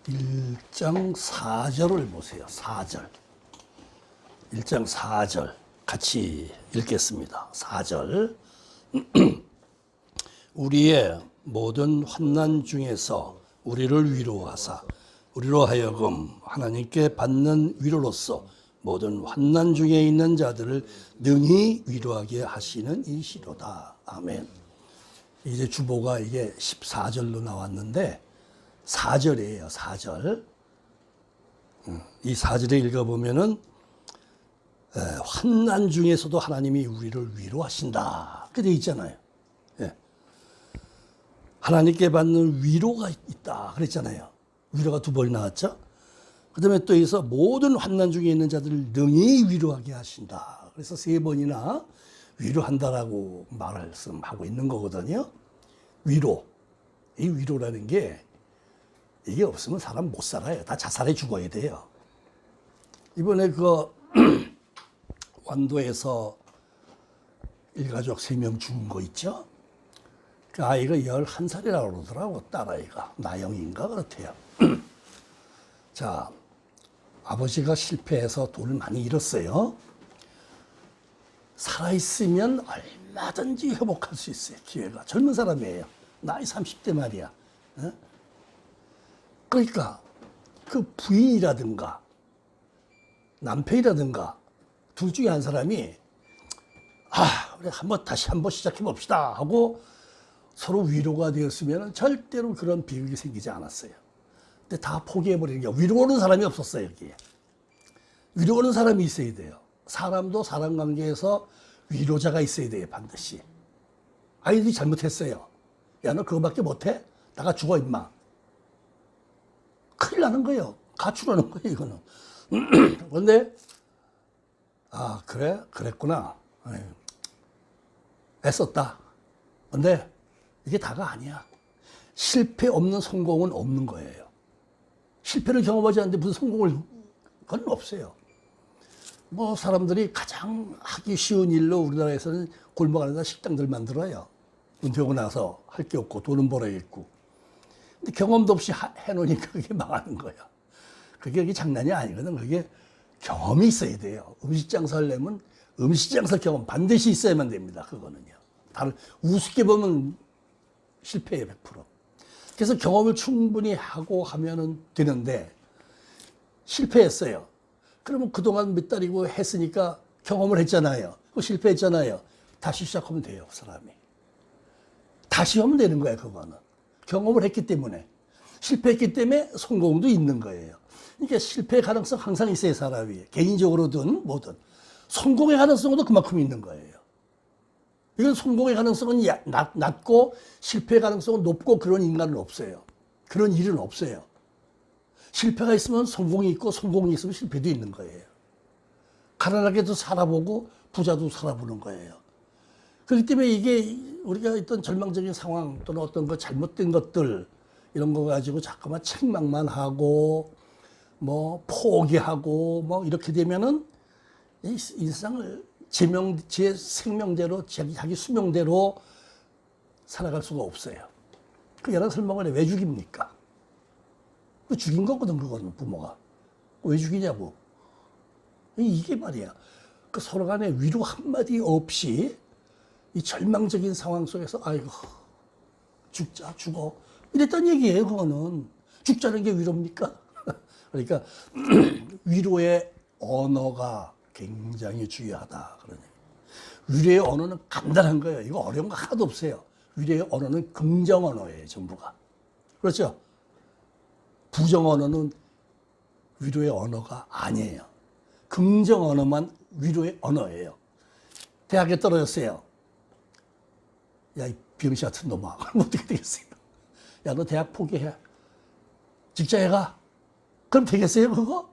1장 4절을 보세요. 4절. 1장 4절 같이 읽겠습니다. 4절. 우리의 모든 환난 중에서 우리를 위로하사 우리로 하여금 하나님께 받는 위로로서 모든 환난 중에 있는 자들을 능히 위로하게 하시는 이시로다. 아멘. 이제 주보가 이게 14절로 나왔는데 4절이에요. 4절. 이 4절에 읽어보면은 환난 중에서도 하나님이 우리를 위로하신다. 그렇게 되어 있잖아요. 예. 하나님께 받는 위로가 있다. 그랬잖아요. 위로가 두 번이 나왔죠. 그 다음에 또 여기서 모든 환난 중에 있는 자들을 능히 위로하게 하신다. 그래서 세 번이나 위로한다라고 말씀하고 있는 거거든요. 위로. 이 위로라는 게 이게 없으면 사람 못 살아요. 다 자살해 죽어야 돼요. 이번에 그 완도에서 일가족 3명 죽은 거 있죠? 그 아이가 11살이라고 그러더라고, 딸아이가. 나영인가 그렇대요. 자, 아버지가 실패해서 돈을 많이 잃었어요. 살아있으면 얼마든지 회복할 수 있어요, 기회가. 젊은 사람이에요. 나이 30대 말이야. 어? 그러니까 그 부인이라든가 남편이라든가 둘 중에 한 사람이 우리 다시 한번 시작해 봅시다 하고 서로 위로가 되었으면 절대로 그런 비극이 생기지 않았어요. 근데 다 포기해버리는 게 위로 오는 사람이 없었어요. 여기에 위로 오는 사람이 있어야 돼요. 사람도 사람 관계에서 위로자가 있어야 돼요. 반드시. 아이들이 잘못했어요. 야, 너 그거밖에 못해? 나가 죽어 임마. 큰일 나는 거예요. 가출하는 거예요. 이거는. 그런데 그래? 그랬구나. 아유, 애썼다. 근데 이게 다가 아니야. 실패 없는 성공은 없는 거예요. 실패를 경험하지 않는데 무슨 성공을, 그건 없어요. 뭐 사람들이 가장 하기 쉬운 일로 우리나라에서는 골목 안에다 식당들 만들어요. 은퇴하고 나서 할 게 없고 돈은 벌어야겠고. 근데 경험도 없이 해놓으니까 그게 망하는 거야. 그게 장난이 아니거든. 그게 경험이 있어야 돼요. 음식 장사를 내면 음식 장사 경험 반드시 있어야만 됩니다. 그거는요. 다른 우습게 보면 실패예요, 100%. 그래서 경험을 충분히 하고 하면은 되는데 실패했어요. 그러면 그동안 몇 달이고 했으니까 경험을 했잖아요. 실패했잖아요. 다시 시작하면 돼요, 사람이. 다시 하면 되는 거예요, 그거는. 경험을 했기 때문에. 실패했기 때문에 성공도 있는 거예요. 그러니까 실패의 가능성 항상 있어요, 사람이. 개인적으로든 뭐든. 성공의 가능성도 그만큼 있는 거예요. 이건 성공의 가능성은 낮고 실패의 가능성은 높고 그런 인간은 없어요. 그런 일은 없어요. 실패가 있으면 성공이 있고 성공이 있으면 실패도 있는 거예요. 가난하게도 살아보고 부자도 살아보는 거예요. 그렇기 때문에 이게 우리가 어떤 절망적인 상황 또는 어떤 거 잘못된 것들 이런 거 가지고 자꾸만 책망만 하고 뭐 포기하고 뭐 이렇게 되면은 이 인생을 제 생명대로 자기 수명대로 살아갈 수가 없어요. 그 11살 먹은 애 왜 죽입니까? 그 죽인 거거든, 그거는 부모가. 왜 죽이냐고. 이게 말이야. 그 서로 간에 위로 한마디 없이 이 절망적인 상황 속에서 아이고 죽자 죽어 이랬던 얘기예요. 그거는 죽자는 게 위로입니까? 그러니까 위로의 언어가 굉장히 중요하다. 그러니 위로의 언어는 간단한 거예요. 이거 어려운 거 하나도 없어요. 위로의 언어는 긍정 언어예요. 전부가. 그렇죠? 부정 언어는 위로의 언어가 아니에요. 긍정 언어만 위로의 언어예요. 대학에 떨어졌어요. 야, 이 병신 같은 놈아. 그럼 어떻게 되겠어요? 야, 너 대학 포기해. 직장에 가. 그럼 되겠어요, 그거?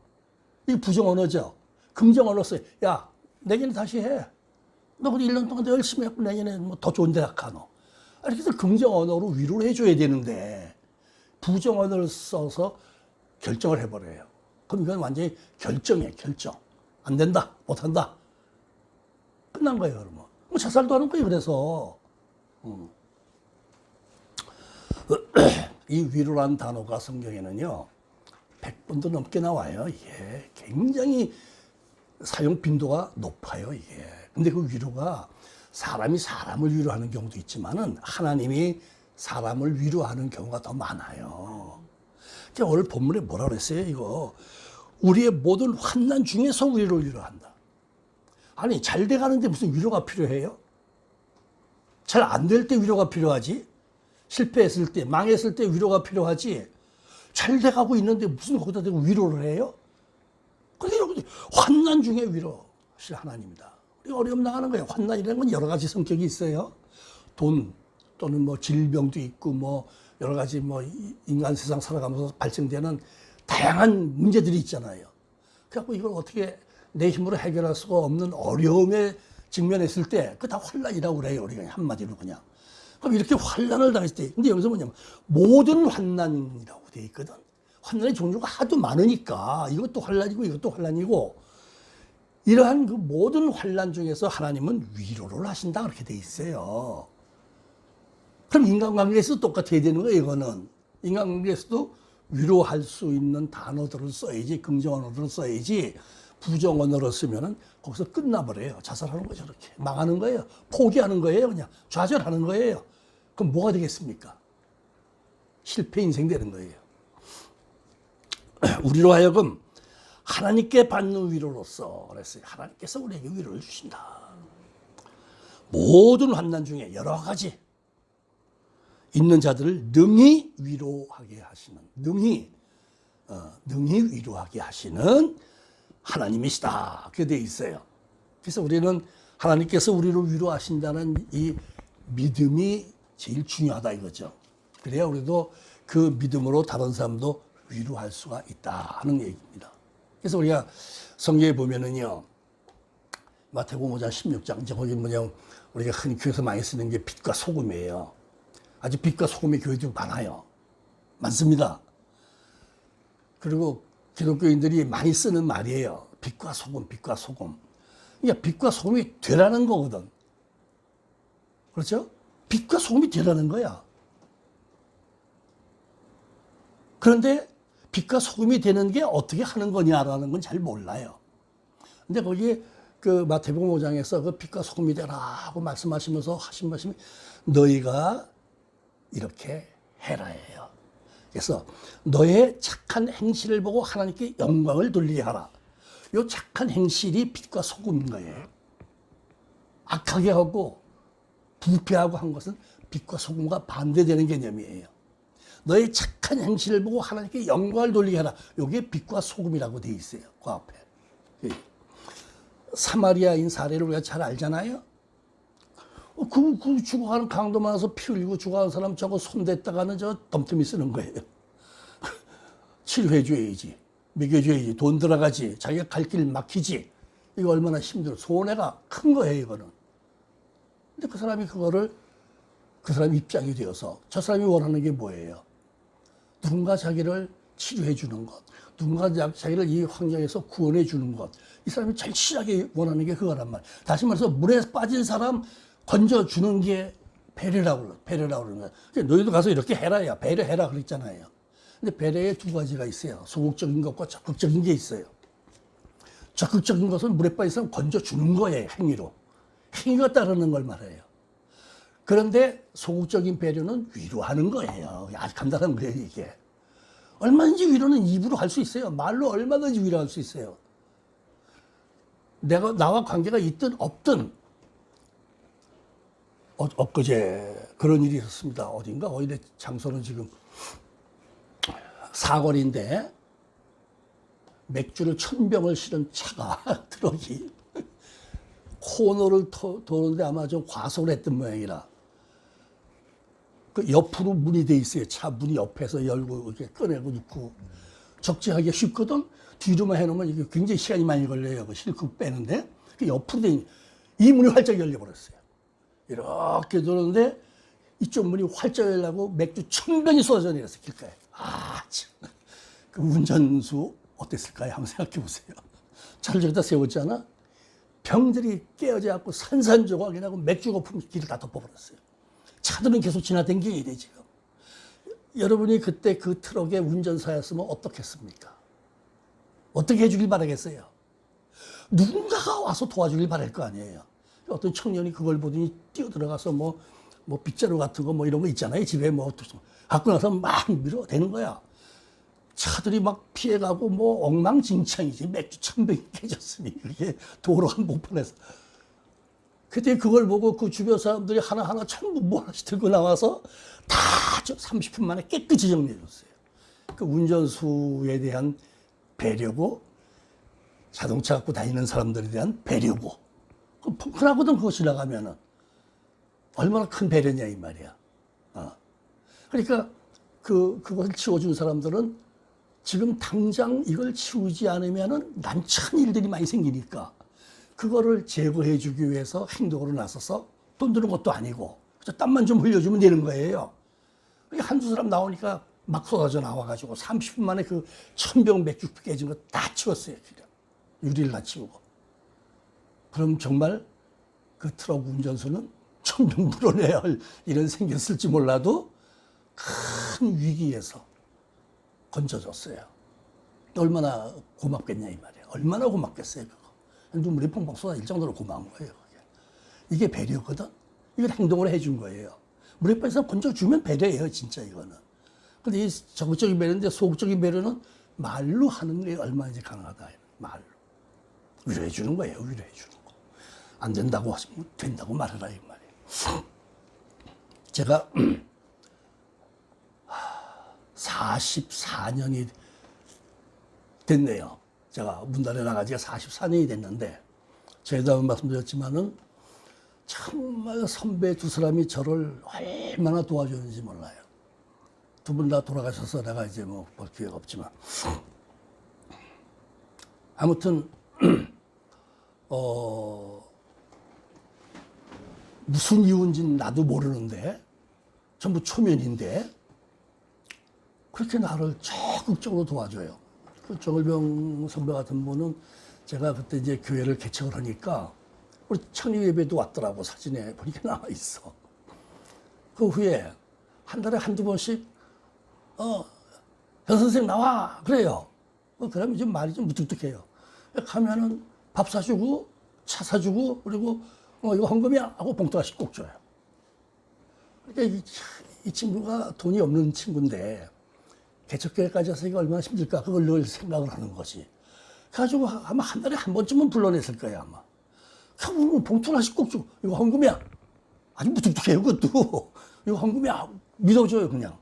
이게 부정 언어죠. 긍정 언어 써요. 야, 내년에 다시 해. 너 그래 1년 동안 열심히 했고 내년에 뭐 더 좋은 대학 가, 너. 그래서 긍정 언어로 위로를 해줘야 되는데 부정 언어를 써서 결정을 해버려요. 그럼 이건 완전히 결정이에요, 결정. 안 된다, 못한다. 끝난 거예요, 그러면. 뭐 자살도 하는 거예요, 그래서. 이 위로란 단어가 성경에는요, 100번도 넘게 나와요. 이게 굉장히 사용 빈도가 높아요. 이게. 근데 그 위로가 사람이 사람을 위로하는 경우도 있지만은 하나님이 사람을 위로하는 경우가 더 많아요. 오늘 본문에 뭐라 그랬어요? 이거 우리의 모든 환난 중에서 우리를 위로한다. 아니 잘 돼가는데 무슨 위로가 필요해요? 잘 안 될 때 위로가 필요하지. 실패했을 때, 망했을 때 위로가 필요하지. 잘 돼가고 있는데 무슨 거기다 대고 위로를 해요? 그런데 여러분들 환난 중에 위로하실 하나님이다. 우리가 어려움 나가는 거예요. 환난이라는 건 여러 가지 성격이 있어요. 돈 또는 뭐 질병도 있고 뭐 여러 가지 뭐 인간 세상 살아가면서 발생되는 다양한 문제들이 있잖아요. 그래갖고 이걸 어떻게 내 힘으로 해결할 수가 없는 어려움에 직면했을 때 그 다 환난이라고 그래요. 우리가 한마디로 그냥. 그럼 이렇게 환난을 당했을 때, 근데 여기서 뭐냐면 모든 환난이라고 돼 있거든. 환난의 종류가 하도 많으니까 이것도 환난이고 이것도 환난이고 이러한 그 모든 환난 중에서 하나님은 위로를 하신다 그렇게 돼 있어요. 그럼 인간관계에서도 똑같아야 되는 거예요. 이거는 인간관계에서도 위로할 수 있는 단어들을 써야지, 긍정 언어들을 써야지. 부정 언어를 쓰면은 거기서 끝나버려요. 자살하는 거죠. 이렇게 망하는 거예요. 포기하는 거예요. 그냥 좌절하는 거예요. 그럼 뭐가 되겠습니까? 실패 인생 되는 거예요. 우리로 하여금 하나님께 받는 위로로서 그랬어요. 하나님께서 우리에게 위로를 주신다. 모든 환난 중에 여러 가지 있는 자들을 능히 위로하게 하시는, 능히 위로하게 하시는 하나님이시다. 그렇게 되어 있어요. 그래서 우리는 하나님께서 우리를 위로하신다는 이 믿음이 제일 중요하다 이거죠. 그래야 우리도 그 믿음으로 다른 사람도 위로할 수가 있다 하는 얘기입니다. 그래서 우리가 성경에 보면은요, 마태복음 5장 16장, 이제 거기 뭐냐, 우리가 흔히 교회에서 많이 쓰는 게 빛과 소금이에요. 아주 빛과 소금의 교회도 많아요. 많습니다. 그리고 기독교인들이 많이 쓰는 말이에요. 빛과 소금, 빛과 소금. 그러니까 빛과 소금이 되라는 거거든. 그렇죠? 빛과 소금이 되라는 거야. 그런데 빛과 소금이 되는 게 어떻게 하는 거냐라는 건 잘 몰라요. 근데 거기 그 마태복음 5장에서 그 빛과 소금이 되라고 말씀하시면서 하신 말씀이 너희가 이렇게 해라예요. 그래서 너의 착한 행실을 보고 하나님께 영광을 돌리게 하라. 이 착한 행실이 빛과 소금인 거예요. 악하게 하고 부패하고 한 것은 빛과 소금과 반대되는 개념이에요. 너의 착한 행실을 보고 하나님께 영광을 돌리게 하라. 이게 빛과 소금이라고 돼 있어요. 그 앞에. 사마리아인 사례를 우리가 잘 알잖아요. 그 죽어가는 강도 많아서 피 흘리고 죽어가는 사람 저거 손댔다가는 저 덤터미 쓰는 거예요. 치료해줘야지, 먹여줘야지, 돈 들어가지, 자기가 갈 길 막히지. 이거 얼마나 힘들어. 손해가 큰 거예요, 이거는. 근데 그 사람이 그 사람 입장이 되어서 저 사람이 원하는 게 뭐예요? 누군가 자기를 치료해주는 것, 누군가 자기를 이 환경에서 구원해주는 것. 이 사람이 제일 시작에 원하는 게 그거란 말이에요. 다시 말해서 물에 빠진 사람 건져주는 게 배려라고 그러는 거야. 너희도 가서 이렇게 해라, 야. 배려해라 그랬잖아요. 근데 배려에 두 가지가 있어요. 소극적인 것과 적극적인 게 있어요. 적극적인 것은 물에 빠진 사람 건져주는 거예요, 행위로. 행위가 따르는 걸 말해요. 그런데 소극적인 배려는 위로하는 거예요. 아주 간단한 거예요, 이게. 얼마든지 위로는 입으로 할 수 있어요. 말로 얼마든지 위로할 수 있어요. 나와 관계가 있든 없든. 엊그제 그런 일이 있었습니다. 어딘가? 어디에 장소는 지금 사거리인데 맥주를 1000병을 실은 차가 트럭이 코너를 도는데 아마 좀 과속을 했던 모양이라 그 옆으로 문이 돼 있어요. 차 문이 옆에서 열고 이렇게 꺼내고 넣고 적재하기가 쉽거든. 뒤로만 해놓으면 이게 굉장히 시간이 많이 걸려요. 그 실컷 빼는데 그 옆으로 돼 있는 이 문이 활짝 열려버렸어요. 이렇게 도는데 이쪽 문이 활짝 열려고 맥주 1000병이 쏟아져 내렸어요. 길가에. 참. 그 운전수 어땠을까요? 한번 생각해 보세요. 차를 저기다 세웠잖아. 병들이 깨어져 갖고 산산조각이 나고 맥주 거품 길을 다 덮어버렸어요. 차들은 계속 지나다니게 이래 지금. 여러분이 그때 그 트럭의 운전사였으면 어떻겠습니까? 어떻게 해주길 바라겠어요? 누군가가 와서 도와주길 바랄 거 아니에요. 어떤 청년이 그걸 보더니 뛰어들어가서 뭐 빗자루 같은 거 뭐 이런 거 있잖아요. 집에 뭐 갖고 나서 막 밀어대는 거야. 차들이 막 피해가고 뭐 엉망진창이지. 맥주 1,000병이 깨졌으니 그게 도로 한복판에서. 그때 그걸 보고 그 주변 사람들이 하나하나 전부 뭐 하나씩 들고 나와서 다 30분 만에 깨끗이 정리해줬어요. 그 운전수에 대한 배려고 자동차 갖고 다니는 사람들에 대한 배려고. 흔하거든 그거 지나가면은. 얼마나 큰 배려냐 이 말이야. 그러니까 그것을 치워준 사람들은 지금 당장 이걸 치우지 않으면은 난처한 일들이 많이 생기니까 그거를 제거해 주기 위해서 행동으로 나서서 돈 드는 것도 아니고 땀만 좀 흘려주면 되는 거예요. 한두 사람 나오니까 막 쏟아져 나와가지고 30분 만에 그 1,000병 맥주 깨진 거 다 치웠어요. 그냥. 유리를 다 치우고. 그럼 정말 그 트럭 운전수는 1,000병 물어내야 할 일은 생겼을지 몰라도 큰 위기에서 건져줬어요. 얼마나 고맙겠냐 이 말이에요. 얼마나 고맙겠어요 그거. 눈물이 펑펑 쏟아질 정도로 고마운 거예요. 그게. 이게 배려거든. 이걸 행동으로 해준 거예요. 물에 빠져서 건져주면 배려예요 진짜 이거는. 근데 이 적극적인 배려인데 소극적인 배려는 말로 하는 게 얼마나 이제 가능하다. 말로. 위로해 주는 거예요. 위로해 주는 거. 안 된다고 하시면 된다고 말해라 이 말이에요. 제가 44년이 됐네요. 제가 문단에 나간 지가 44년이 됐는데 제가 말씀드렸지만은 정말 선배 두 사람이 저를 얼마나 도와줬는지 몰라요. 두 분 다 돌아가셔서 내가 이제 뭐 볼 기회가 없지만 아무튼 무슨 이유인지는 나도 모르는데 전부 초면인데 그렇게 나를 적극적으로 도와줘요. 그 정을병 선배 같은 분은 제가 그때 이제 교회를 개척을 하니까 우리 창립 예배도 왔더라고. 사진에 보니까 나와 있어. 그 후에 한 달에 한두 번씩 현 선생 나와 그래요. 그러면 좀 말이 좀 무뚝뚝해요. 가면은 밥 사주고 차 사주고 그리고 이거 헌금이야 하고 봉투 하나씩 꼭 줘요. 그러니까 이 친구가 돈이 없는 친구인데 개척교회까지 와서 이게 얼마나 힘들까 그걸 늘 생각을 하는 거지. 그래가지고 아마 한 달에 한 번쯤은 불러냈을 거야 아마. 그럼 봉투 하나씩 꼭 주고 이거 헌금이야. 아주 무뚝뚝해요 그것도. 이거 헌금이야. 믿어줘요 그냥.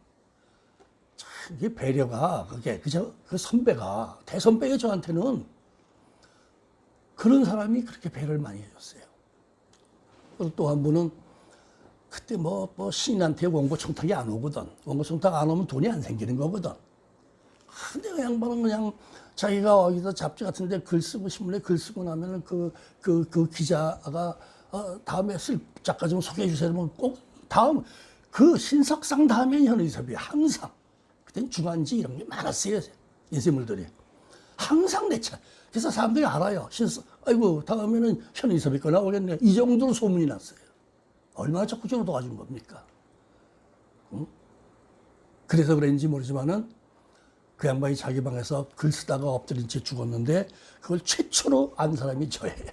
참 이게 배려가 그게 그저 그 선배가 대선배가 저한테는 그런 사람이 그렇게 배려를 많이 해줬어요. 또 한 분은 그때 뭐 신인한테 원고 청탁이 안 오거든. 원고 청탁 안 오면 돈이 안 생기는 거거든. 근데 그 양반은 그냥 자기가 어디서 잡지 같은 데 글 쓰고 신문에 글 쓰고 나면은 그 기자가 다음에 쓸 작가 좀 소개해 주세요. 그러면 꼭 다음 그 신석상 다음에 현의섭이 항상 그땐 주간지 이런 게 많았어요. 예세물들이. 항상 내 차. 그래서 사람들이 알아요. 아이고 다음에는 현의섭이 거 나오겠네. 이 정도로 소문이 났어요. 얼마나 적극적으로 도와준 겁니까? 응? 그래서 그런지 모르지만은 그 양반이 자기 방에서 글 쓰다가 엎드린 채 죽었는데 그걸 최초로 안 사람이 저예요.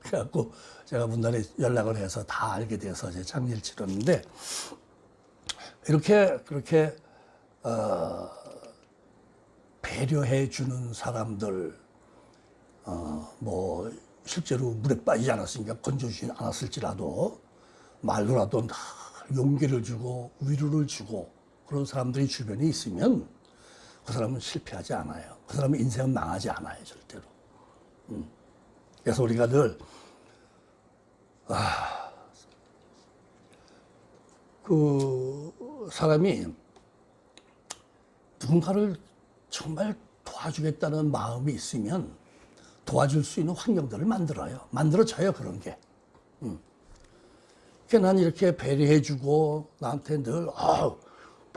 그래갖고 제가 문단에 연락을 해서 다 알게 돼서 제 장례를 치렀는데 이렇게 그렇게 배려해 주는 사람들 뭐 실제로 물에 빠지지 않았으니까 건져주지 않았을지라도 말로라도 용기를 주고 위로를 주고 그런 사람들이 주변에 있으면 그 사람은 실패하지 않아요. 그 사람의 인생은 망하지 않아요, 절대로. 그래서 우리가 늘 그 사람이 누군가를 정말 도와주겠다는 마음이 있으면 도와줄 수 있는 환경들을 만들어줘요, 그런 게. 그러니까 난 이렇게 배려해주고 나한테 늘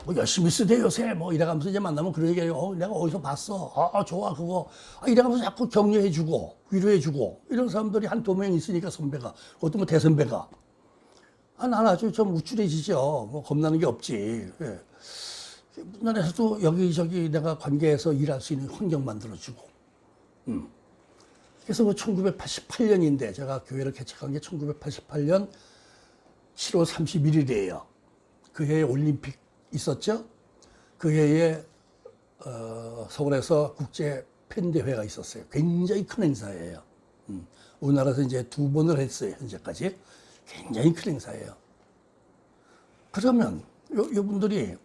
뭐 열심히 쓰대 요새 뭐 이래가면서 이제 만나면 그런 얘기해요. 내가 어디서 봤어. 좋아 그거. 이래가면서 자꾸 격려해주고 위로해주고 이런 사람들이 한두 명 있으니까 선배가 그것도 뭐 대선배가 난 아주 좀 우쭐해지죠. 뭐 겁나는 게 없지. 예. 문단에서도 여기저기 내가 관계에서 일할 수 있는 환경 만들어주고 그래서 뭐 1988년인데 제가 교회를 개척한 게 1988년 7월 31일이에요. 그 해에 올림픽 있었죠. 그 해에 서울에서 국제 팬대회가 있었어요. 굉장히 큰 행사예요. 우리나라에서 이제 2번을 했어요. 현재까지. 굉장히 큰 행사예요. 그러면 이분들이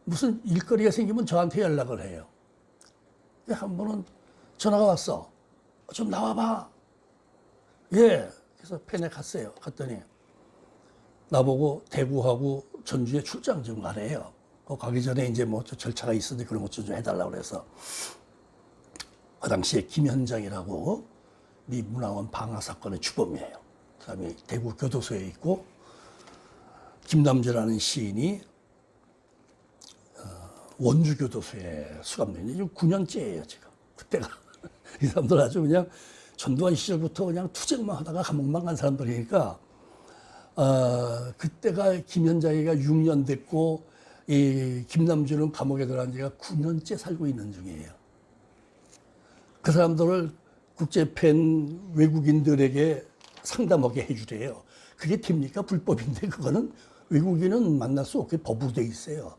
무슨 일거리가 생기면 저한테 연락을 해요. 한 번은 전화가 왔어. 좀 나와봐. 예. 그래서 팬에 갔어요. 갔더니 나보고 대구하고 전주에 출장 좀 가래요. 가기 전에 이제 뭐 절차가 있었는데 그런 것 좀 해달라고 그래서 그 당시에 김현장이라고 미 문화원 방화 사건의 주범이에요. 그 사람이 대구 교도소에 있고 김남주라는 시인이 원주 교도소에 수감된 지 9년째예요 지금. 그때가 이 사람들 아주 그냥 전두환 시절부터 그냥 투쟁만 하다가 감옥만 간 사람들이니까 그때가 김현장이가 6년 됐고 이 김남주는 감옥에 들어간 지가 9년째 살고 있는 중이에요. 그 사람들을 국제 팬 외국인들에게 상담하게 해주래요. 그게 됩니까? 불법인데 그거는 외국인은 만날 수 없게 법으로 돼 있어요.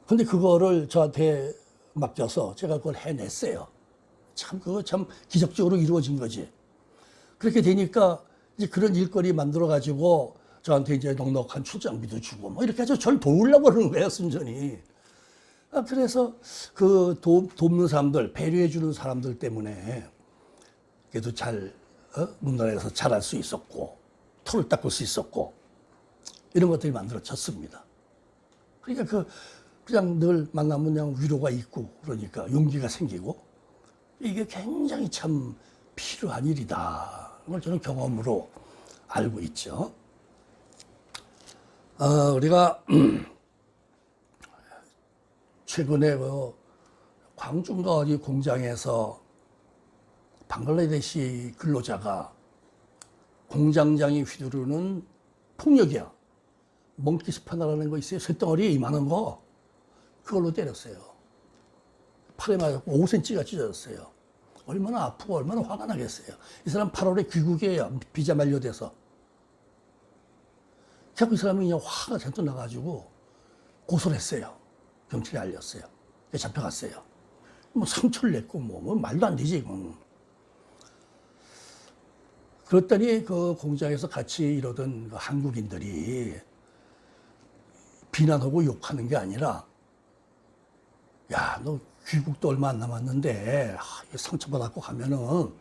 근데 그거를 저한테 맡겨서 제가 그걸 해냈어요. 참 그거 참 기적적으로 이루어진 거지. 그렇게 되니까 이제 그런 일거리 만들어 가지고 저한테 이제 넉넉한 출장비도 주고 뭐 이렇게 해서 저를 도우려고 그러는 거예요, 순전히. 그래서 그 돕는 사람들, 배려해 주는 사람들 때문에 그래도 잘 문화에서 잘할 수 있었고 털을 닦을 수 있었고 이런 것들이 만들어졌습니다. 그러니까 그냥 늘 만나면 그냥 위로가 있고 그러니까 용기가 생기고 이게 굉장히 참 필요한 일이다. 그걸 저는 경험으로 알고 있죠. 우리가 최근에 광주인가 어디 공장에서 방글라데시 근로자가 공장장이 휘두르는 폭력이야. 몽키 스파나라는 거 있어요. 쇳덩어리 이만한 거. 그걸로 때렸어요. 팔에 맞았고 5cm가 찢어졌어요. 얼마나 아프고 얼마나 화가 나겠어요. 이 사람 8월에 귀국이에요. 비자 만료돼서. 자꾸 이 사람이 그냥 화가 잔뜩 나가지고 고소를 했어요. 경찰에 알렸어요. 잡혀갔어요. 뭐 상처를 냈고 뭐 말도 안 되지. 그랬더니 그 공장에서 같이 일하던 그 한국인들이 비난하고 욕하는 게 아니라 야, 너 귀국도 얼마 안 남았는데 상처받았고 가면은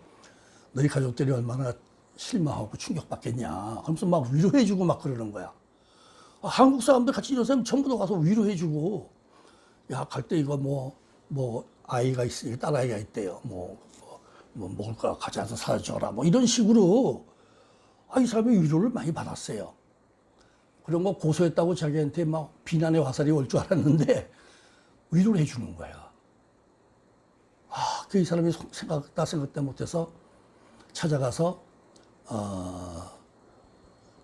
너희 가족들이 얼마나 실망하고 충격받겠냐. 그러면서 막 위로해주고 막 그러는 거야. 한국 사람들 같이 이런 사람 전부 다 가서 위로해주고 야, 갈 때 이거 뭐 아이가 있으니까 딸아이가 있대요. 뭐 먹을 거 가져와서 사줘라. 뭐 이런 식으로 이 사람이 위로를 많이 받았어요. 그런 거 고소했다고 자기한테 막 비난의 화살이 올 줄 알았는데 위로를 해주는 거야. 이 사람이 생각도 못해서 찾아가서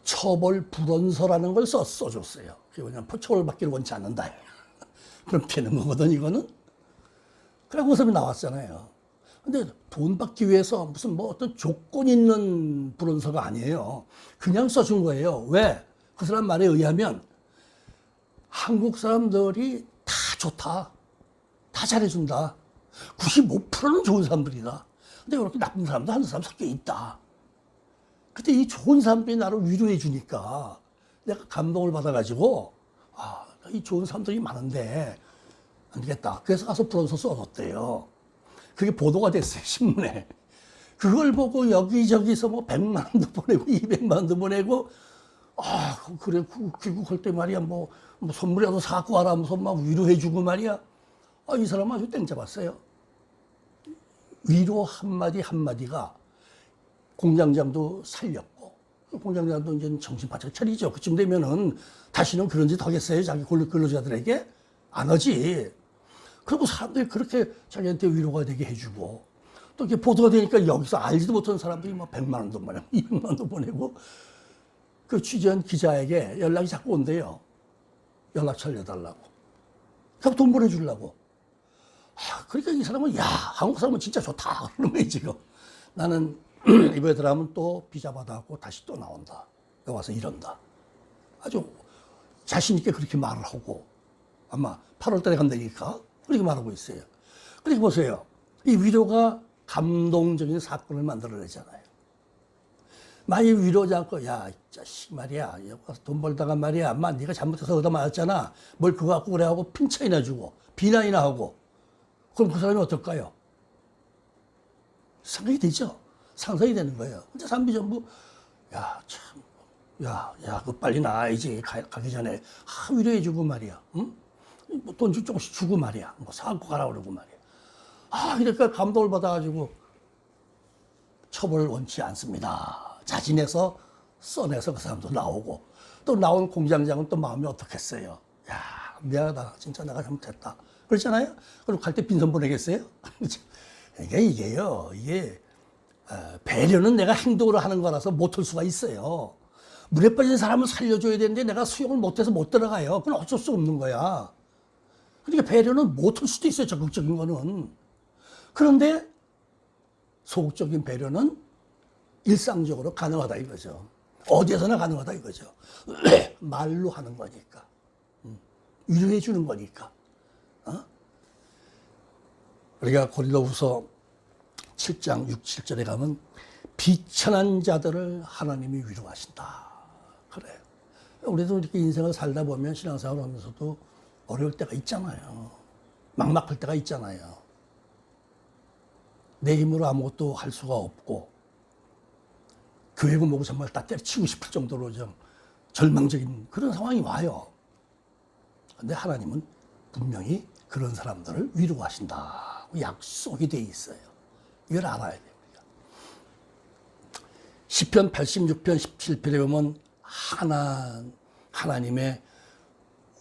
처벌 불원서라는 걸 써줬어요. 그게 뭐냐면 처벌받기를 원치 않는다. 그럼 되는 거거든, 이거는. 그래서 그 사람이 나왔잖아요. 근데 돈 받기 위해서 무슨 뭐 어떤 조건 있는 불원서가 아니에요. 그냥 써준 거예요. 왜? 그 사람 말에 의하면 한국 사람들이 다 좋다. 다 잘해준다. 95%는 좋은 사람들이다. 근데 이렇게 나쁜 사람도 한 사람 섞여 있다. 그때 이 좋은 사람들이 나를 위로해 주니까 내가 감동을 받아가지고 이 좋은 사람들이 많은데 안 되겠다. 그래서 가서 불원서 써줬대요. 그게 보도가 됐어요, 신문에. 그걸 보고 여기저기서 뭐 100만 원도 보내고 200만 원도 보내고 그래 귀국할 때 말이야 뭐 선물이라도 사갖고 와라 하면서 막 위로해주고 말이야. 이 사람 아주 땡 잡았어요. 위로 한마디 한마디가 공장장도 살렸고 공장장도 이제 정신 바짝 차리죠. 그쯤 되면은 다시는 그런 짓 하겠어요? 자기 근로자들에게? 안 하지. 그리고 사람들이 그렇게 자기한테 위로가 되게 해주고 또 이렇게 보도가 되니까 여기서 알지도 못하는 사람들이 뭐 100만 원도 보내고 200만 원도 보내고 그 취재한 기자에게 연락이 자꾸 온대요. 연락처 알려달라고. 그래서 돈 보내주려고. 그러니까 이 사람은, 야, 한국 사람은 진짜 좋다. 그러는 거예요, 지금. 나는 이번에 들어가면 또 비자 받아갖고 다시 또 나온다. 여기 와서 이런다. 아주 자신있게 그렇게 말을 하고, 아마 8월 달에 간다니까 그렇게 말하고 있어요. 그렇게 보세요. 이 위로가 감동적인 사건을 만들어내잖아요. 많이 위로하지 않고, 야, 이 자식 말이야. 여기 와서 돈 벌다가 말이야. 엄마, 네가 잘못해서 얻어 맞았잖아. 뭘 그거 갖고 그래 하고 핀차이나 주고, 비난이나 하고. 그럼 그 사람이 어떨까요? 상상이 되죠? 상상이 되는 거예요. 근데 사람들이 전부, 야, 참, 그거 빨리 나와야지. 가기 전에. 위로해주고 말이야. 응? 뭐 돈 조금씩 주고 말이야. 뭐 사갖고 가라 그러고 말이야. 이렇게 감동을 받아가지고 처벌을 원치 않습니다. 자진해서 써내서 그 사람도 나오고, 또 나온 공장장은 또 마음이 어떻겠어요? 야, 미안하다. 진짜 내가 잘못했다. 그렇잖아요? 그럼 갈 때 빈손 보내겠어요? 이게요. 배려는 내가 행동으로 하는 거라서 못할 수가 있어요. 물에 빠진 사람을 살려줘야 되는데 내가 수영을 못해서 못 들어가요. 그건 어쩔 수 없는 거야. 그러니까 배려는 못할 수도 있어요. 적극적인 거는. 그런데 소극적인 배려는 일상적으로 가능하다 이거죠. 어디에서나 가능하다 이거죠. 말로 하는 거니까. 위로해 주는 거니까. 우리가 고린도후서 7장 6, 7절에 가면 비천한 자들을 하나님이 위로하신다. 그래요. 우리도 이렇게 인생을 살다 보면 신앙생활을 하면서도 어려울 때가 있잖아요. 막막할 때가 있잖아요. 내 힘으로 아무것도 할 수가 없고 교회고 뭐고 정말 다 때려치고 싶을 정도로 좀 절망적인 그런 상황이 와요. 근데 하나님은 분명히 그런 사람들을 위로하신다. 약속이 돼 있어요. 이걸 알아야 돼요. 우리가. 시편 86편 17편에 보면 하나님의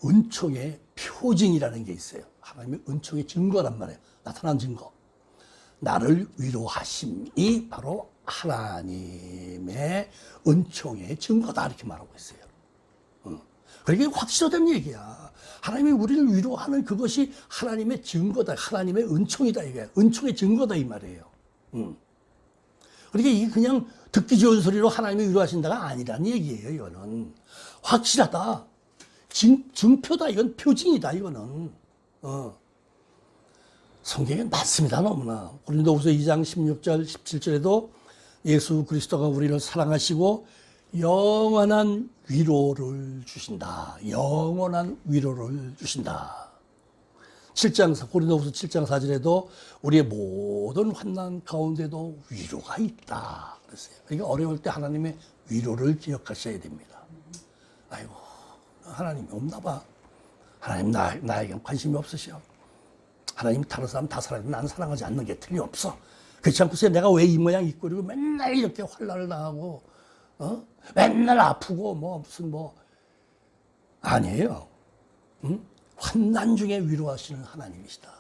은총의 표징이라는 게 있어요. 하나님의 은총의 증거란 말이에요. 나타난 증거. 나를 위로하심이 바로 하나님의 은총의 증거다 이렇게 말하고 있어요. 그러니까 확실하다는 얘기야. 하나님이 우리를 위로하는 그것이 하나님의 증거다. 하나님의 은총이다 이게. 은총의 증거다 이 말이에요. 그러니까 이게 그냥 듣기 좋은 소리로 하나님이 위로하신다가 아니라는 얘기예요. 이거는 확실하다. 증표다. 이건 표징이다. 이거는. 성경에 맞습니다. 너무나. 고린도후서 2장 16절 17절에도 예수 그리스도가 우리를 사랑하시고 영원한 위로를 주신다. 영원한 위로를 주신다. 고린도후서 7장 4절에도 우리의 모든 환난 가운데도 위로가 있다. 그랬어요. 그러니까 어려울 때 하나님의 위로를 기억하셔야 됩니다. 아이고, 하나님이 없나 봐. 하나님 나에게 관심이 없으셔. 하나님 다른 사람 다 사랑하는데 나는 사랑하지 않는 게 틀림없어. 그렇지 않고서 내가 왜 이 모양 이 꼴이고 맨날 이렇게 환난을 당하고 맨날 아프고 무슨 아니에요. 환난 중에 위로하시는 하나님이시다.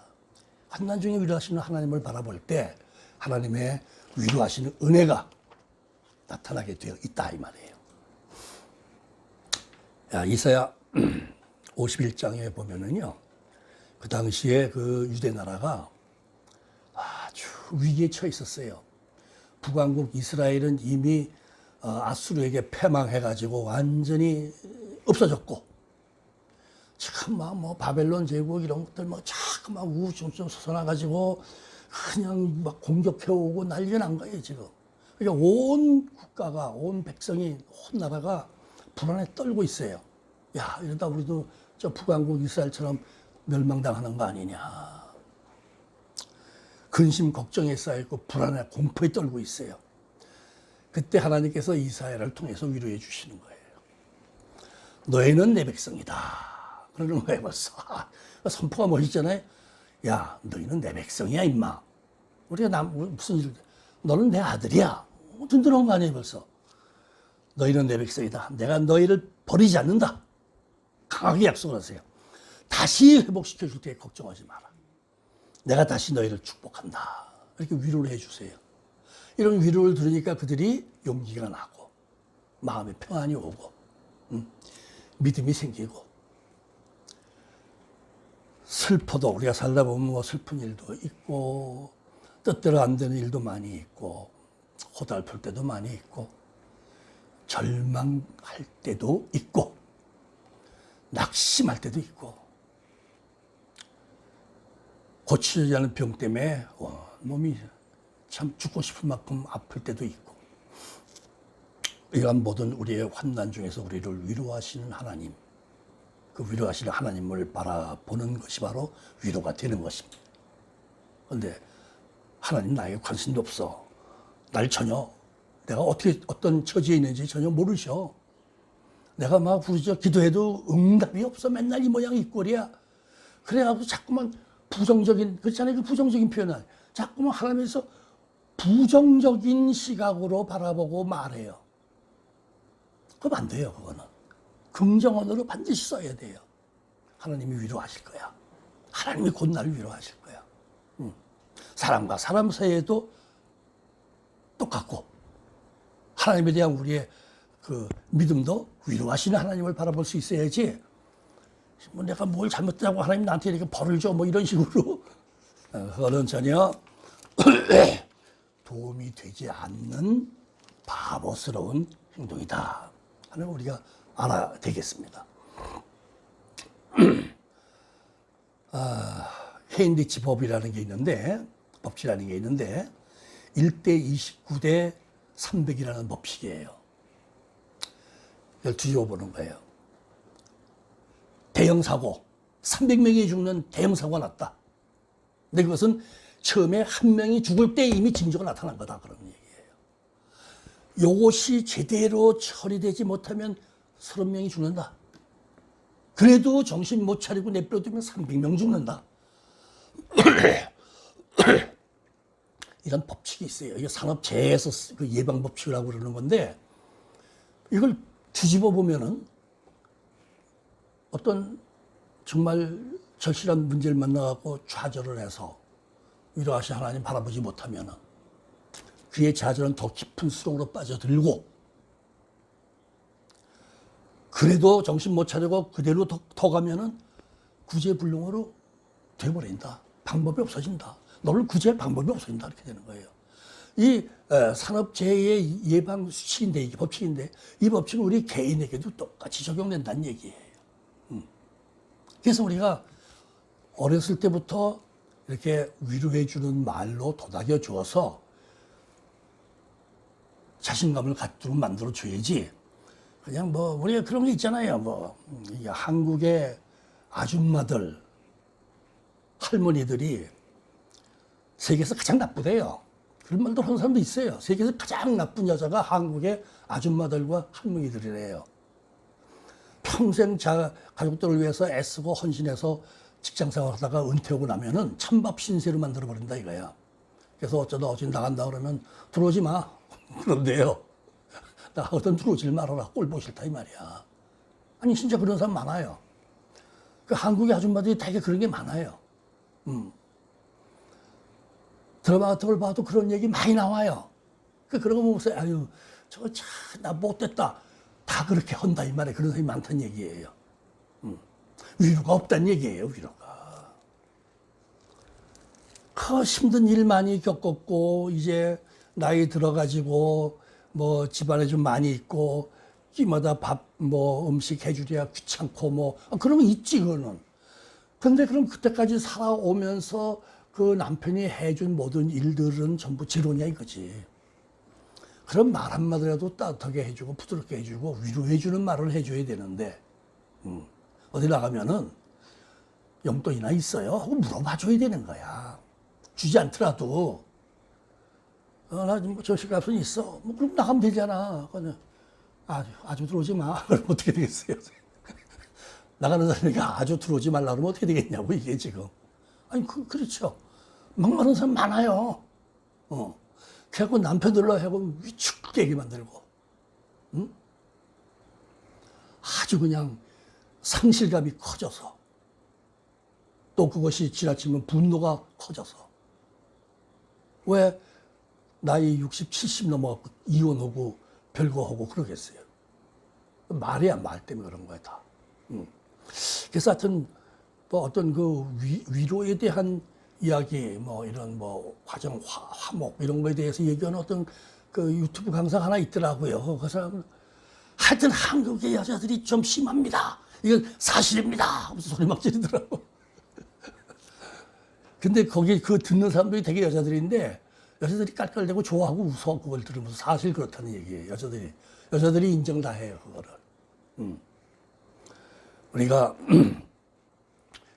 환난 중에 위로하시는 하나님을 바라볼 때 하나님의 위로하시는 은혜가 나타나게 되어 있다 이 말이에요. 이사야 51장에 보면은요. 그 당시에 그 유대 나라가 아주 위기에 처해 있었어요. 북왕국 이스라엘은 이미 아수르에게 패망해가지고 완전히 없어졌고, 참 막 바벨론 제국 이런 것들 자꾸 막 우중충 솟아나가지고 그냥 막 공격해오고 난리 난 거예요 지금. 그러니까 온 국가가, 온 백성이, 온 나라가 불안에 떨고 있어요. 야, 이러다 우리도 저 북왕국 이스라엘처럼 멸망당하는 거 아니냐. 근심 걱정에 쌓여있고 불안에 공포에 떨고 있어요. 그때 하나님께서 이사야를 통해서 위로해 주시는 거예요. 너희는 내 백성이다. 그러는 거예요 벌써. 선포가 멋있잖아요. 야, 너희는 내 백성이야 임마. 우리가 무슨 일을, 너는 내 아들이야. 든든한 거 아니에요 벌써. 너희는 내 백성이다. 내가 너희를 버리지 않는다. 강하게 약속을 하세요. 다시 회복시켜 줄 때 걱정하지 마라. 내가 다시 너희를 축복한다. 이렇게 위로를 해주세요. 이런 위로를 들으니까 그들이 용기가 나고 마음에 평안이 오고 믿음이 생기고 슬퍼도 우리가 살다 보면 뭐 슬픈 일도 있고 뜻대로 안 되는 일도 많이 있고 고달플 때도 많이 있고 절망할 때도 있고 낙심할 때도 있고 고치지 않은 병 때문에 몸이 참 죽고 싶을 만큼 아플 때도 있고 이러한 모든 우리의 환난 중에서 우리를 위로하시는 하나님, 그 위로하시는 하나님을 바라보는 것이 바로 위로가 되는 것입니다. 그런데 하나님 나에게 관심도 없어. 날 전혀 내가 어떤 처지에 있는지 전혀 모르셔. 내가 막 부르짖어 기도해도 응답이 없어. 맨날 이 모양 이 꼴이야. 그래가지고 자꾸만 부정적인, 그렇잖아요. 그 부정적인 표현은 자꾸만 하나님에서 부정적인 시각으로 바라보고 말해요. 그럼 안 돼요, 그거는. 긍정언어로 반드시 써야 돼요. 하나님이 위로하실 거야. 하나님이 곧 나를 위로하실 거야. 사람과 사람 사이에도 똑같고, 하나님에 대한 우리의 그 믿음도 위로하시는 하나님을 바라볼 수 있어야지, 뭐 내가 뭘 잘못했다고 하나님 나한테 이렇게 벌을 줘, 뭐 이런 식으로, 그거는 전혀 도움이 되지 않는 바보스러운 행동이다 하는 우리가 알아야 되겠습니다. 헤인리치 법이라는 게 있는데, 법칙이라는 게 있는데 1대 29대 300이라는 법칙이에요. 12조 보는 거예요. 대형 사고, 300명이 죽는 대형 사고가 났다. 근데 그것은 처음에 한 명이 죽을 때 이미 징조가 나타난 거다, 그런 얘기예요. 이것이 제대로 처리되지 못하면 30명이 죽는다. 그래도 정신 못 차리고 내버려두면 300명 죽는다. 이런 법칙이 있어요. 이게 산업재해에서 그 예방법칙이라고 그러는 건데, 이걸 뒤집어 보면은 어떤 정말 절실한 문제를 만나갖고 좌절을 해서 위로하신 하나님 바라보지 못하면은 그의 좌절은 더 깊은 수렁으로 빠져들고, 그래도 정신 못 차리고 그대로 더 가면은 구제불능으로 돼버린다. 방법이 없어진다. 너를 구제할 방법이 없어진다. 이렇게 되는 거예요. 이 산업재해 예방 수칙인데, 이게 법칙인데, 이 법칙은 우리 개인에게도 똑같이 적용된다는 얘기예요. 그래서 우리가 어렸을 때부터 이렇게 위로해주는 말로 도닥여 주어서 자신감을 갖도록 만들어줘야지, 그냥 뭐, 우리가 그런 게 있잖아요. 뭐, 한국의 아줌마들, 할머니들이 세계에서 가장 나쁘대요. 그런 말도 하는 사람도 있어요. 세계에서 가장 나쁜 여자가 한국의 아줌마들과 할머니들이래요. 평생 가족들을 위해서 애쓰고 헌신해서 직장생활 하다가 은퇴하고 나면은 찬밥 신세로 만들어버린다 이거야. 그래서 어쩌다 어디 나간다 그러면 들어오지 마. 그런데요, 나하고는 들어오질 말아라. 꼴 보기 싫다 이 말이야. 아니 진짜 그런 사람 많아요. 그 한국의 아줌마들이 되게 그런 게 많아요. 드라마 같은 걸 봐도 그런 얘기 많이 나와요. 그런 거 보면서 아유 저거 참 나 못됐다. 다 그렇게 한다 이 말에 그런 사람이 많다는 얘기예요. 위로가 없다는 얘기예요. 위로가. 그 힘든 일 많이 겪었고 이제 나이 들어가지고 뭐 집안에 좀 많이 있고 끼마다 밥 뭐 음식 해주랴 귀찮고 뭐 그런 거 있지 그거는. 근데 그럼 그때까지 살아오면서 그 남편이 해준 모든 일들은 전부 지론이야 이거지. 그런 말 한마디라도 따뜻하게 해주고 부드럽게 해주고 위로해주는 말을 해줘야 되는데 어디 나가면은 용돈이나 있어요? 하고 물어봐줘야 되는 거야. 주지 않더라도 나 지금 저식값은 있어. 뭐 그럼 나가면 되잖아. 그냥 아주 들어오지 마. 그럼 어떻게 되겠어요? 나가는 사람이니까 아주 들어오지 말라 그러면 어떻게 되겠냐고 이게 지금. 아니 그렇죠. 막말하는 사람 많아요. 그래갖고 남편들로 하고 위축되게 만들고, 아주 그냥 상실감이 커져서, 또 그것이 지나치면 분노가 커져서, 왜 나이 60, 70 넘어갖고 이혼하고 별거하고 그러겠어요. 말이야 말 때문에 그런 거야 다. 그래서 하여튼 뭐 어떤 그 위로에 대한 이야기, 뭐 이런 뭐 화정, 화목 이런 거에 대해서 얘기하는 어떤 그 유튜브 강사 하나 있더라고요. 그 사람은 하여튼 한국의 여자들이 좀 심합니다. 이건 사실입니다. 무슨 소리 막 지르더라고. 근데 거기 그 듣는 사람들이 되게 여자들인데 여자들이 깔깔대고 좋아하고 웃어 그걸 들으면서 사실 그렇다는 얘기예요. 여자들이 인정 다 해요 그거를. 우리가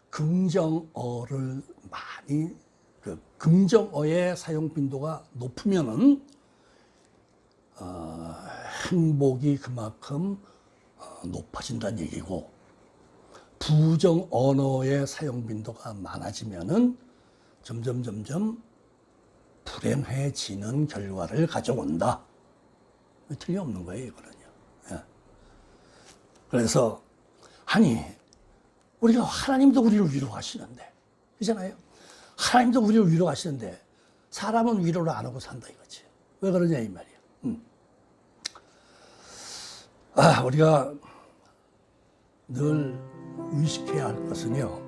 긍정어를 많이 그 긍정어의 사용 빈도가 높으면은 행복이 그만큼 높아진다는 얘기고 부정 언어의 사용 빈도가 많아지면은 점점 불행해지는 결과를 가져온다. 틀림없는 거예요, 이거는요. 예. 그래서 아니 우리가 하나님도 우리를 위로하시는데, 그렇잖아요. 하나님도 우리를 위로하시는데 사람은 위로를 안 하고 산다 이거지. 왜 그러냐 이 말이야. 우리가 늘 의식해야 할 것은요.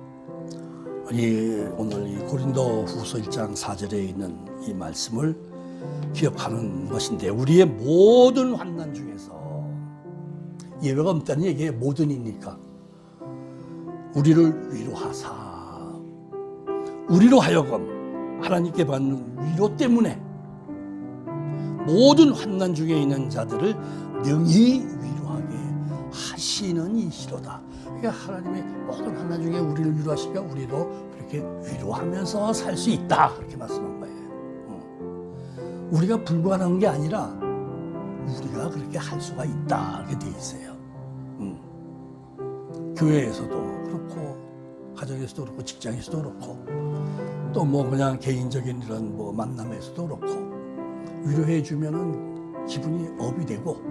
오늘 이 고린도 후서 1장 4절에 있는 이 말씀을 기억하는 것인데, 우리의 모든 환난 중에서 예외가 없다는 얘기예요. 모든이니까. 우리를 위로하사, 우리로 하여금 하나님께 받는 위로 때문에 모든 환난 중에 있는 자들을 능히 위로하게 하시는 이시로다. 그러니까 하나님의 모든 환난 중에 우리를 위로하시니까 우리도 그렇게 위로하면서 살 수 있다. 그렇게 말씀한 거예요. 우리가 불가능한 게 아니라 우리가 그렇게 할 수가 있다. 이렇게 돼 있어요. 교회에서도 그렇고, 가정에서도 그렇고, 직장에서도 그렇고, 또 뭐 그냥 개인적인 이런 뭐 만남에서도 그렇고, 위로해 주면은 기분이 업이 되고,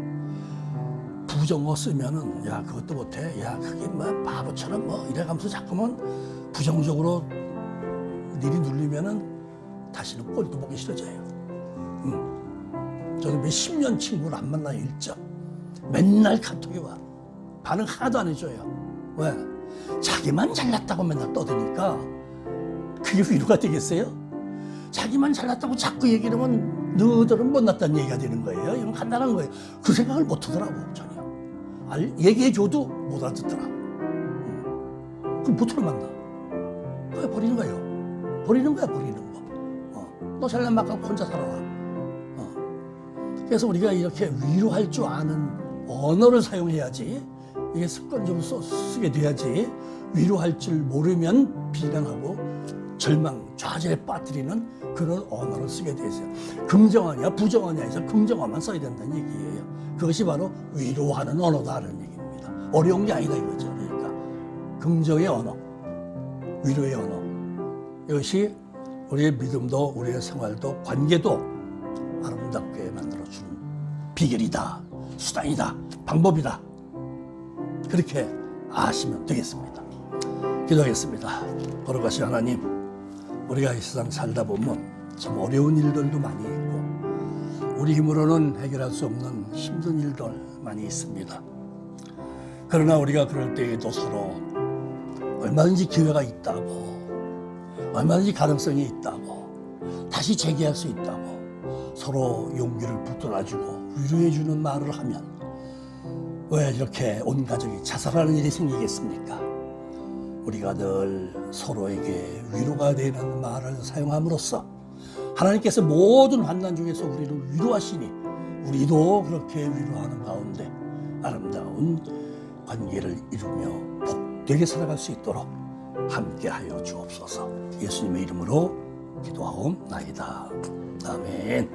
부정어 쓰면은 야 그것도 못해, 야 그게 뭐 바보처럼 뭐 이래가면서 자꾸만 부정적으로 일이 눌리면은 다시는 꼴도 보기 싫어져요. 저는 몇십 년 친구를 안 만나요. 일적 맨날 카톡이 와. 반응 하나도 안 해줘요. 왜? 자기만 잘났다고 맨날 떠드니까 그게 위로가 되겠어요? 자기만 잘났다고 자꾸 얘기를 하면 너희들은 못났다는 얘기가 되는 거예요. 이건 간단한 거예요. 그 생각을 못 하더라고 전혀. 얘기해줘도 못 알아듣더라. 그럼 보통을 만나. 그냥 버리는 거예요. 버리는 거야, 버리는 거. 너 잘난 만큼 혼자 살아라. 그래서 우리가 이렇게 위로할 줄 아는 언어를 사용해야지, 이게 습관적으로 쓰게 돼야지. 위로할 줄 모르면 비난하고 절망, 좌절에 빠뜨리는 그런 언어를 쓰게 돼 있어요. 긍정어냐 부정어냐 해서 긍정어만 써야 된다는 얘기예요. 그것이 바로 위로하는 언어다라는 얘기입니다. 어려운 게 아니다 이거죠. 그러니까 긍정의 언어, 위로의 언어, 이것이 우리의 믿음도 우리의 생활도 관계도 아름답게 만들어주는 비결이다, 수단이다, 방법이다. 그렇게 아시면 되겠습니다. 기도하겠습니다. 거룩하신 하나님, 우리가 이 세상 살다 보면 참 어려운 일들도 많이 있고 우리 힘으로는 해결할 수 없는 힘든 일들 많이 있습니다. 그러나 우리가 그럴 때에도 서로 얼마든지 기회가 있다고, 얼마든지 가능성이 있다고, 다시 재기할 수 있다고 서로 용기를 붙들어주고 위로해주는 말을 하면 왜 이렇게 온 가족이 자살하는 일이 생기겠습니까? 우리가 늘 서로에게 위로가 되는 말을 사용함으로써 하나님께서 모든 환난 중에서 우리를 위로하시니 우리도 그렇게 위로하는 가운데 아름다운 관계를 이루며 복되게 살아갈 수 있도록 함께하여 주옵소서. 예수님의 이름으로 기도하옵나이다. 아멘.